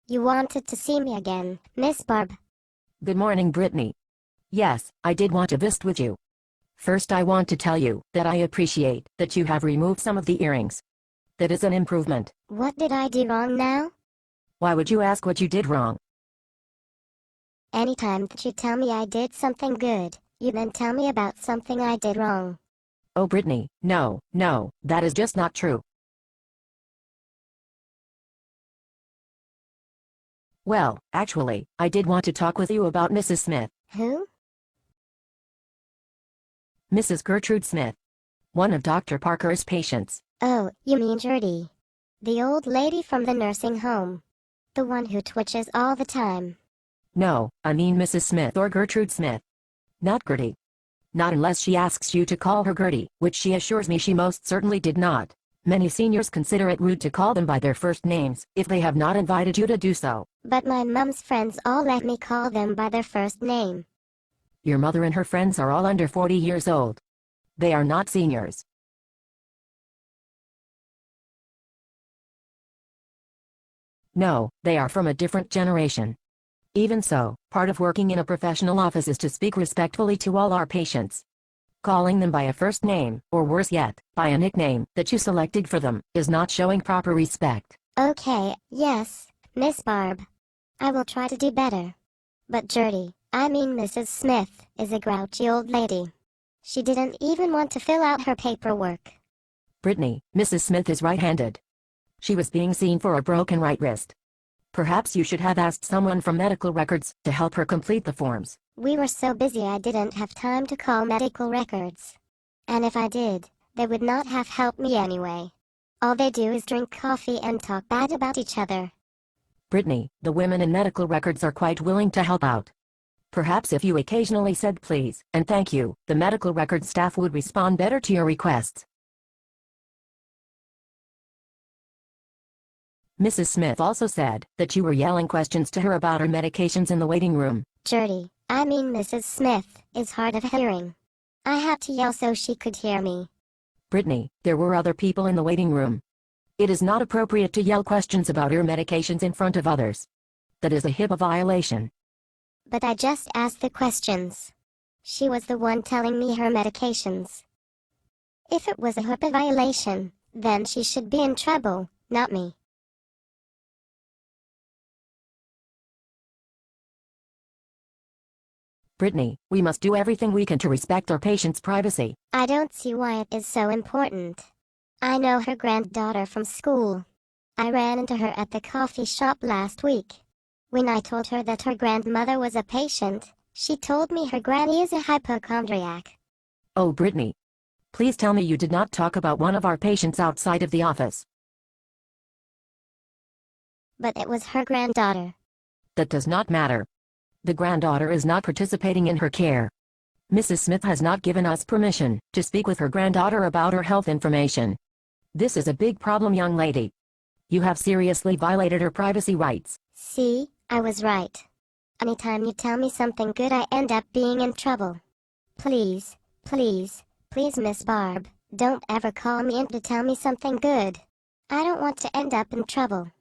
You wanted to see me again, Miss Barb. Good morning, Brittany. Yes, I did want to visit with you. First, I want to tell you that I appreciate that you have removed some of the earrings. That is an improvement. What did I do wrong now? Why would you ask what you did wrong? Anytime that you tell me I did something good, you then tell me about something I did wrong. Oh, Brittany, no, that is just not true. Well, actually, I did want to talk with you about Mrs. Smith. Who? Mrs. Gertrude Smith. One of Dr. Parker's patients. Oh, you mean Gertie. The old lady from the nursing home. The one who twitches all the time. No, I mean Mrs. Smith or Gertrude Smith. Not Gertie. Not unless she asks you to call her Gertie, which she assures me she most certainly did not. Many seniors consider it rude to call them by their first names if they have not invited you to do so. But my mom's friends all let me call them by their first name. Your mother and her friends are all under 40 years old. They are not seniors. No, they are from a different generation. Even so, part of working in a professional office is to speak respectfully to all our patients. Calling them by a first name, or worse yet, by a nickname that you selected for them, is not showing proper respect. Okay, yes, Miss Barb. I will try to do better. But Gertie, I mean Mrs. Smith, is a grouchy old lady. She didn't even want to fill out her paperwork. Brittany, Mrs. Smith is right-handed. She was being seen for a broken right wrist. Perhaps you should have asked someone from medical records to help her complete the forms. We were so busy I didn't have time to call medical records. And if I did, they would not have helped me anyway. All they do is drink coffee and talk bad about each other. Brittany, the women in medical records are quite willing to help out. Perhaps if you occasionally said please and thank you, the medical records staff would respond better to your requests. Mrs. Smith also said that you were yelling questions to her about her medications in the waiting room. Gertie, I mean Mrs. Smith, is hard of hearing. I had to yell so she could hear me. Brittany, there were other people in the waiting room. It is not appropriate to yell questions about your medications in front of others. That is a HIPAA violation. But I just asked the questions. She was the one telling me her medications. If it was a HIPAA violation, then she should be in trouble, not me. Brittany, we must do everything we can to respect our patients' privacy. I don't see why it is so important. I know her granddaughter from school. I ran into her at the coffee shop last week. When I told her that her grandmother was a patient, she told me her granny is a hypochondriac. Oh, Brittany. Please tell me you did not talk about one of our patients outside of the office. But it was her granddaughter. That does not matter. The granddaughter is not participating in her care. Mrs. Smith has not given us permission to speak with her granddaughter about her health information. This is a big problem, young lady. You have seriously violated her privacy rights. See, I was right. Anytime you tell me something good I end up being in trouble. Please, Miss Barb, don't ever call me in to tell me something good. I don't want to end up in trouble.